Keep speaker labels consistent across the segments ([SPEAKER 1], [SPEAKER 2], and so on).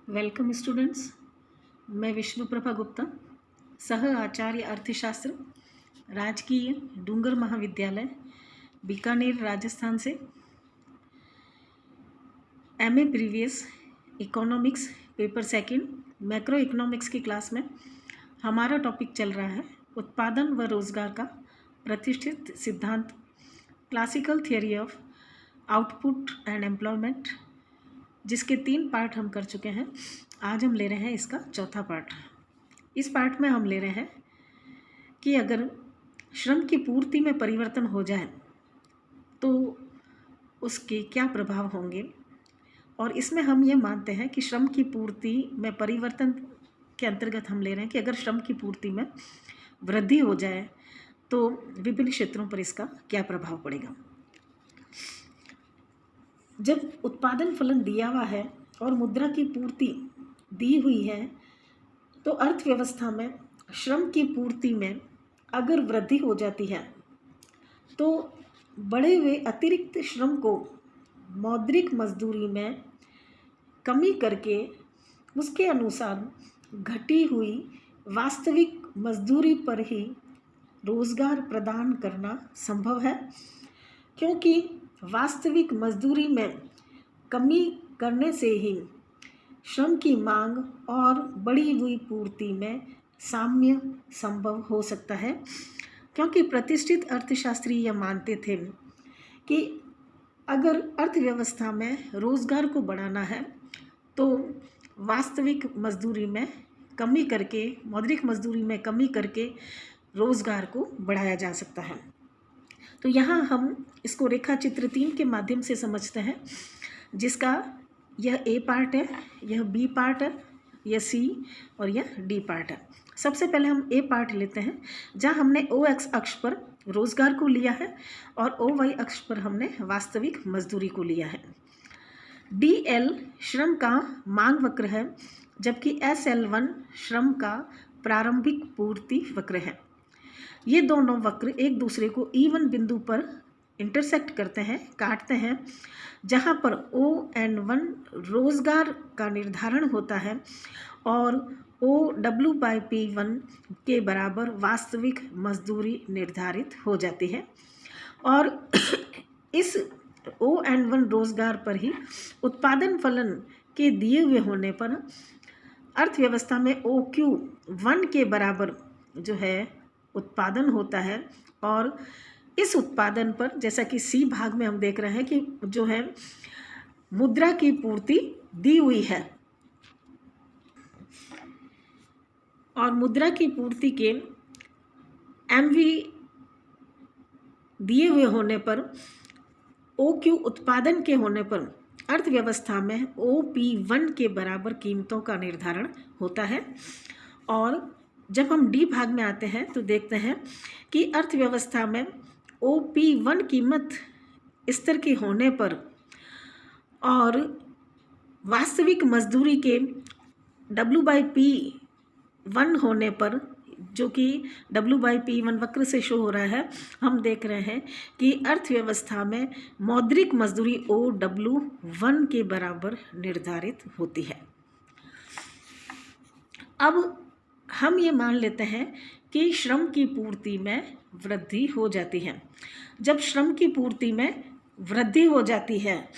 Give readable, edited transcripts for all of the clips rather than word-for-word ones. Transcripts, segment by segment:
[SPEAKER 1] Welcome students. मैं विष्णु प्रभा गुप्ता, सह आचार्य अर्थशास्त्र, राजकीय डूंगर महाविद्यालय बीकानेर राजस्थान से MA previous economics paper second macro economics की क्लास में हमारा टॉपिक चल रहा है उत्पादन व रोजगार का प्रतिष्ठित सिद्धांत, classical theory of output and employment, जिसके 3 पार्ट हम कर चुके हैं। आज हम ले रहे हैं इसका चौथा पार्ट। इस पार्ट में हम ले रहे हैं कि अगर श्रम की पूर्ति में परिवर्तन हो जाए तो उसके क्या प्रभाव होंगे, और इसमें हम ये मानते हैं कि श्रम की पूर्ति में परिवर्तन के अंतर्गत हम ले रहे हैं कि अगर श्रम की पूर्ति में वृद्धि हो जाए तो विभिन्न क्षेत्रों पर इसका क्या प्रभाव पड़ेगा। जब उत्पादन फलन दिया हुआ है और मुद्रा की पूर्ति दी हुई है तो अर्थव्यवस्था में श्रम की पूर्ति में अगर वृद्धि हो जाती है तो बढ़े हुए अतिरिक्त श्रम को मौद्रिक मजदूरी में कमी करके उसके अनुसार घटी हुई वास्तविक मजदूरी पर ही रोजगार प्रदान करना संभव है, क्योंकि वास्तविक मजदूरी में कमी करने से ही श्रम की मांग और बढ़ी हुई पूर्ति में साम्य संभव हो सकता है। क्योंकि प्रतिष्ठित अर्थशास्त्री यह मानते थे कि अगर अर्थव्यवस्था में रोजगार को बढ़ाना है तो वास्तविक मजदूरी में कमी करके, मौद्रिक मजदूरी में कमी करके रोजगार को बढ़ाया जा सकता है। तो यहाँ हम इसको रेखा चित्र 3 के माध्यम से समझते हैं, जिसका यह ए पार्ट है, यह बी पार्ट है, यह सी और यह डी पार्ट है। सबसे पहले हम ए पार्ट लेते हैं, जहाँ हमने ओ एक्स अक्ष पर रोजगार को लिया है और ओ वाई अक्ष पर हमने वास्तविक मजदूरी को लिया है। डी एल श्रम का मांग वक्र है, जबकि एस एल 1 श्रम का प्रारंभिक पूर्ति वक्र है। ये दोनों वक्र एक दूसरे को E1 बिंदु पर इंटरसेक्ट करते हैं, काटते हैं, जहाँ पर ON1 रोजगार का निर्धारण होता है और OW/P1 के बराबर वास्तविक मजदूरी निर्धारित हो जाती है। और इस ON1 रोजगार पर ही उत्पादन फलन के दिए हुए होने पर अर्थव्यवस्था में OQ1 के बराबर जो है उत्पादन होता है। और इस उत्पादन पर, जैसा कि सी भाग में हम देख रहे हैं कि जो है मुद्रा की पूर्ति दी हुई है, और मुद्रा की पूर्ति के MV दिए हुए होने पर OQ उत्पादन के होने पर अर्थव्यवस्था में OP1 के बराबर कीमतों का निर्धारण होता है। और जब हम डी भाग में आते हैं तो देखते हैं कि अर्थव्यवस्था में OP1 कीमत स्तर के होने पर और वास्तविक मजदूरी के W/P1 होने पर, जो कि W/P1 वक्र से शो हो रहा है, हम देख रहे हैं कि अर्थव्यवस्था में मौद्रिक मजदूरी OW1 के बराबर निर्धारित होती है। अब हम ये मान लेते हैं कि श्रम की पूर्ति में वृद्धि हो जाती है। जब श्रम की पूर्ति में वृद्धि हो जाती है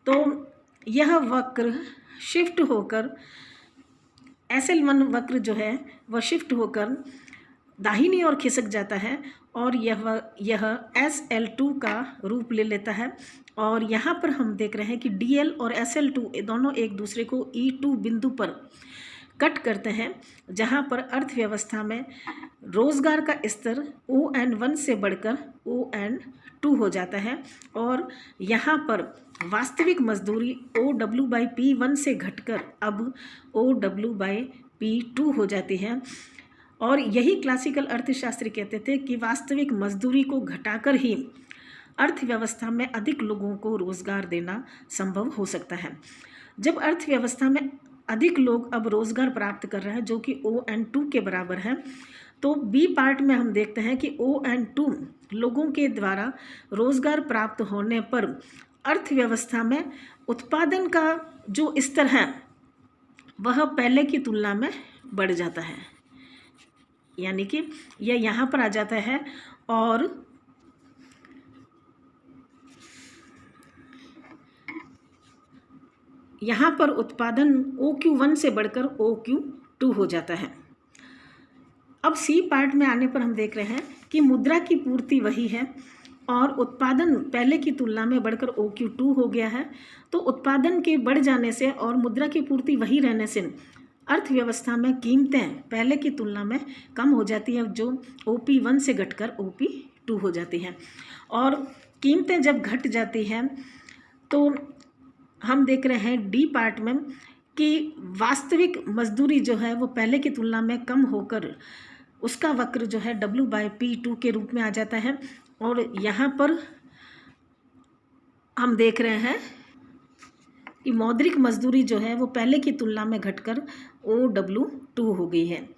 [SPEAKER 1] तो यह वक्र शिफ्ट होकर SL1 वक्र जो है वह शिफ्ट होकर दाहिनी ओर खिसक जाता है और यह SL2 का रूप ले लेता है। और यहाँ पर हम देख रहे हैं कि DL और SL2 दोनों एक दूसरे को E2 बिंदु पर कट करते हैं, जहाँ पर अर्थव्यवस्था में रोजगार का स्तर ON1 से बढ़कर ON2 हो जाता है और यहाँ पर वास्तविक मजदूरी OW/P1 से घटकर अब OW/P2 हो जाती है। और यही क्लासिकल अर्थशास्त्री कहते थे कि वास्तविक मजदूरी को घटाकर ही अर्थव्यवस्था में अधिक लोगों को रोजगार देना संभव हो सकता है। जब अर्थव्यवस्था में अधिक लोग अब रोजगार प्राप्त कर रहे हैं, जो कि ON2 के बराबर है, तो बी पार्ट में हम देखते हैं कि ON2 लोगों के द्वारा रोजगार प्राप्त होने पर अर्थव्यवस्था में उत्पादन का जो स्तर है वह पहले की तुलना में बढ़ जाता है, यानी कि यह यहाँ पर आ जाता है और यहाँ पर उत्पादन OQ1 से बढ़कर OQ2 हो जाता है। अब सी पार्ट में आने पर हम देख रहे हैं कि मुद्रा की पूर्ति वही है और उत्पादन पहले की तुलना में बढ़कर OQ2 हो गया है। तो उत्पादन के बढ़ जाने से और मुद्रा की पूर्ति वही रहने से अर्थव्यवस्था में कीमतें पहले की तुलना में कम हो जाती हैं, जो OP1 से घटकर OP2 हो जाती हैं। और कीमतें जब घट जाती हैं तो हम देख रहे हैं डी पार्ट में कि वास्तविक मजदूरी जो है वो पहले की तुलना में कम होकर उसका वक्र जो है W/P2 के रूप में आ जाता है। और यहाँ पर हम देख रहे हैं कि मौद्रिक मजदूरी जो है वो पहले की तुलना में घटकर OW2 हो गई है।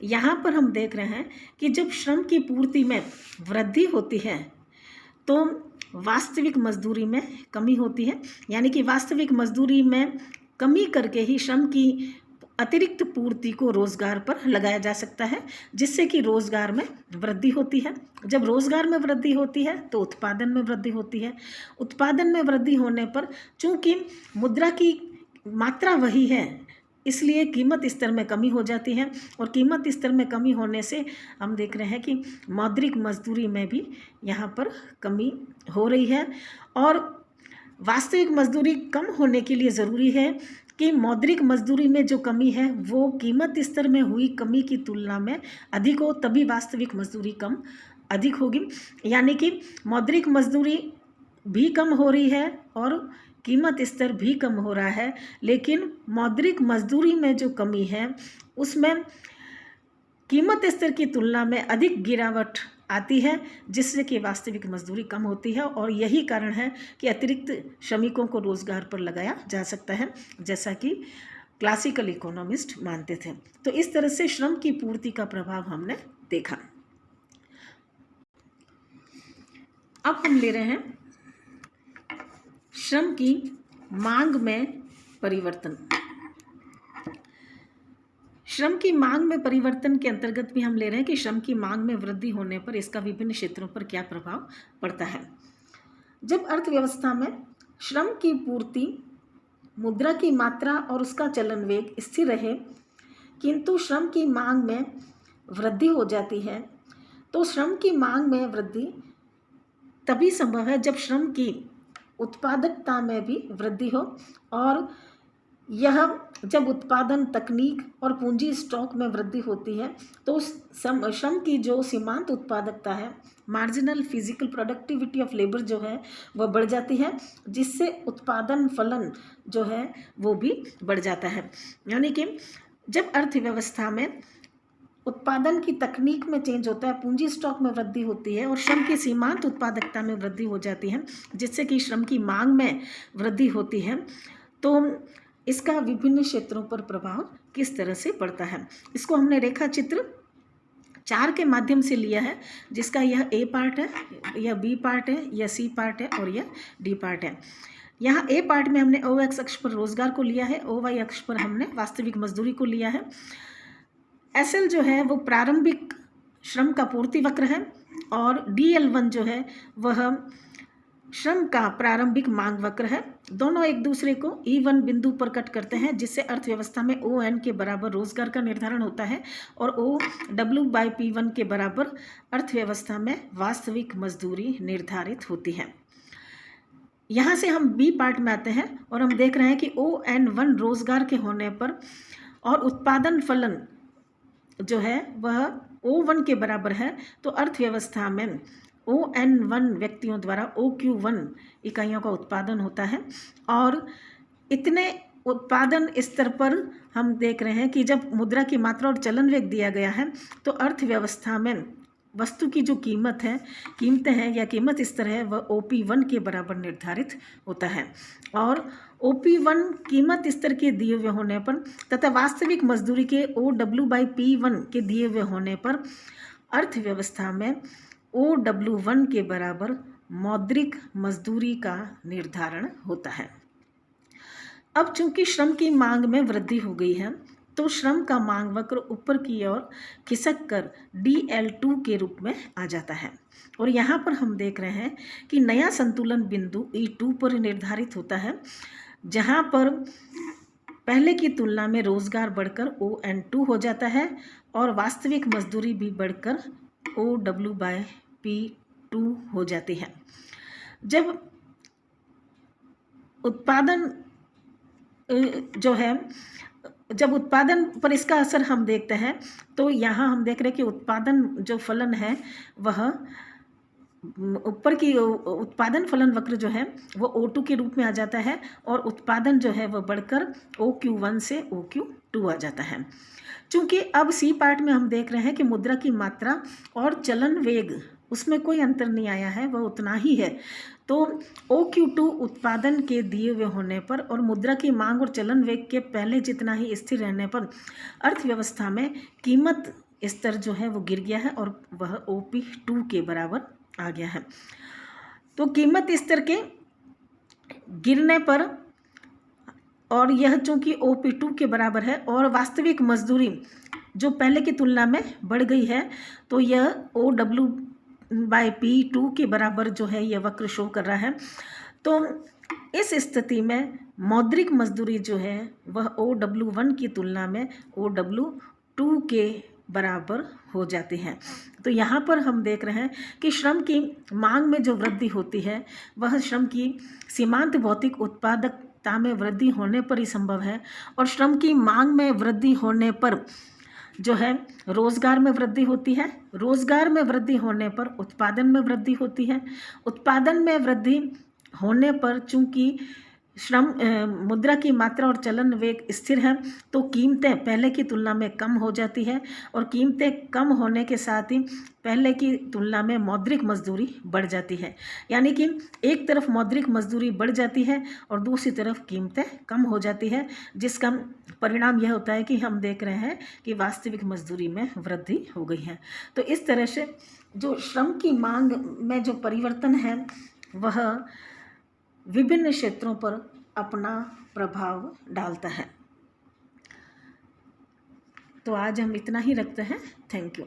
[SPEAKER 1] यहाँ पर हम देख रहे हैं कि जब श्रम की पूर्ति में वृद्धि होती है तो वास्तविक मजदूरी में कमी होती है, यानी कि वास्तविक मजदूरी में कमी करके ही श्रम की अतिरिक्त पूर्ति को रोजगार पर लगाया जा सकता है, जिससे कि रोजगार में वृद्धि होती है। जब रोजगार में वृद्धि होती है तो उत्पादन में वृद्धि होती है। उत्पादन में वृद्धि होने पर चूंकि मुद्रा की मात्रा वही है, इसलिए कीमत स्तर में कमी हो जाती है और कीमत स्तर में कमी होने से हम देख रहे हैं कि मौद्रिक मजदूरी में भी यहाँ पर कमी हो रही है। और वास्तविक मजदूरी कम होने के लिए ज़रूरी है कि मौद्रिक मजदूरी में जो कमी है वो कीमत स्तर में हुई कमी की तुलना में अधिक हो, तभी वास्तविक मजदूरी कम अधिक होगी। यानी कि मौद्रिक मजदूरी भी कम हो रही है और कीमत स्तर भी कम हो रहा है, लेकिन मौद्रिक मजदूरी में जो कमी है उसमें कीमत स्तर की तुलना में अधिक गिरावट आती है, जिससे कि वास्तविक मजदूरी कम होती है। और यही कारण है कि अतिरिक्त श्रमिकों को रोजगार पर लगाया जा सकता है, जैसा कि क्लासिकल इकोनॉमिस्ट मानते थे। तो इस तरह से श्रम की पूर्ति का प्रभाव हमने देखा। अब हम ले रहे हैं श्रम की मांग में परिवर्तन। श्रम की मांग में परिवर्तन के अंतर्गत भी हम ले रहे हैं कि श्रम की मांग में वृद्धि होने पर इसका विभिन्न क्षेत्रों पर क्या प्रभाव पड़ता है। जब अर्थव्यवस्था में श्रम की पूर्ति, मुद्रा की मात्रा और उसका चलन वेग स्थिर रहे, किंतु श्रम की मांग में वृद्धि हो जाती है, तो श्रम की मांग में वृद्धि तभी संभव है जब श्रम की उत्पादकता में भी वृद्धि हो। और यह जब उत्पादन, तकनीक और पूंजी स्टॉक में वृद्धि होती है तो श्रम की जो सीमांत उत्पादकता है, marginal physical productivity of labour जो है वह बढ़ जाती है, जिससे उत्पादन फलन जो है वो भी बढ़ जाता है। यानी कि जब अर्थव्यवस्था में उत्पादन की तकनीक में चेंज होता है, पूंजी स्टॉक में वृद्धि होती है और श्रम की सीमांत उत्पादकता में वृद्धि हो जाती है, जिससे कि श्रम की मांग में वृद्धि होती है, तो इसका विभिन्न क्षेत्रों पर प्रभाव किस तरह से पड़ता है। इसको हमने रेखा चित्र 4 के माध्यम से लिया है, जिसका यह ए पार्ट है, यह बी पार्ट है, यह सी पार्ट है और यह डी पार्ट है। यहाँ ए पार्ट में हमने OX अक्ष पर रोजगार को लिया है, OY अक्ष पर हमने वास्तविक मजदूरी को लिया है। SL जो है वो प्रारंभिक श्रम का पूर्ति वक्र है और DL1 जो है वह श्रम का प्रारंभिक मांग वक्र है। दोनों एक दूसरे को E1 बिंदु पर कट करते हैं, जिससे अर्थव्यवस्था में ON के बराबर रोजगार का निर्धारण होता है और OW/P1 के बराबर अर्थव्यवस्था में वास्तविक मजदूरी निर्धारित होती है। यहाँ से हम बी पार्ट में आते हैं और हम देख रहे हैं कि ON1 रोजगार के होने पर और उत्पादन फलन जो है वह O1 के बराबर है, तो अर्थव्यवस्था में ON1 व्यक्तियों द्वारा OQ1 इकाइयों का उत्पादन होता है। और इतने उत्पादन स्तर पर हम देख रहे हैं कि जब मुद्रा की मात्रा और चलन वेग दिया गया है तो अर्थव्यवस्था में वस्तु की जो कीमतें हैं या कीमत स्तर है वह OP1 के बराबर निर्धारित होता है। और OP1 कीमत स्तर के दिए हुए होने पर तथा वास्तविक मजदूरी के OW/P1 के दिए हुए होने पर अर्थव्यवस्था में OW1 के बराबर मौद्रिक मजदूरी का निर्धारण होता है। अब चूंकि श्रम की मांग में वृद्धि हो गई है तो श्रम का मांग वक्र ऊपर की ओर खिसक कर DL2 के रूप में आ जाता है। और यहाँ पर हम देख रहे हैं कि नया संतुलन बिंदु E2 पर निर्धारित होता है, जहाँ पर पहले की तुलना में रोजगार बढ़कर ON2 हो जाता है और वास्तविक मजदूरी भी बढ़कर OW/P2 हो जाती है। जब उत्पादन जब उत्पादन पर इसका असर हम देखते हैं तो यहाँ हम देख रहे हैं कि उत्पादन जो फलन है वह ऊपर की उत्पादन फलन वक्र जो है वो O2 के रूप में आ जाता है और उत्पादन जो है वह बढ़कर OQ1 से OQ2 आ जाता है। चूँकि अब सी पार्ट में हम देख रहे हैं कि मुद्रा की मात्रा और चलन वेग उसमें कोई अंतर नहीं आया है, वह उतना ही है। तो OQ2 उत्पादन के दिए हुए होने पर और मुद्रा की मांग और चलन वेग के पहले जितना ही स्थिर रहने पर अर्थव्यवस्था में कीमत स्तर जो है वो गिर गया है और वह OP2 के बराबर आ गया है। तो कीमत स्तर के गिरने पर और यह चूँकि OP2 के बराबर है और वास्तविक मजदूरी जो पहले की तुलना में बढ़ गई है तो यह OW/P2 के बराबर जो है यह वक्र शो कर रहा है। तो इस स्थिति में मौद्रिक मजदूरी जो है वह OW1 की तुलना में OW2 के बराबर हो जाती है। तो यहाँ पर हम देख रहे हैं कि श्रम की मांग में जो वृद्धि होती है वह श्रम की सीमांत भौतिक उत्पादकता में वृद्धि होने पर ही संभव है और श्रम की मांग में वृद्धि होने पर जो है रोजगार में वृद्धि होती है, रोजगार में वृद्धि होने पर उत्पादन में वृद्धि होती है, उत्पादन में वृद्धि होने पर चूंकि श्रम मुद्रा की मात्रा और चलन वेग स्थिर है तो कीमतें पहले की तुलना में कम हो जाती है और कीमतें कम होने के साथ ही पहले की तुलना में मौद्रिक मजदूरी बढ़ जाती है। यानी कि एक तरफ मौद्रिक मजदूरी बढ़ जाती है और दूसरी तरफ कीमतें कम हो जाती है, जिसका परिणाम यह होता है कि हम देख रहे हैं कि वास्तविक मजदूरी में वृद्धि हो गई है। तो इस तरह से जो श्रम की मांग में जो परिवर्तन है वह विभिन्न क्षेत्रों पर अपना प्रभाव डालता है। तो आज हम इतना ही रखते हैं। Thank you.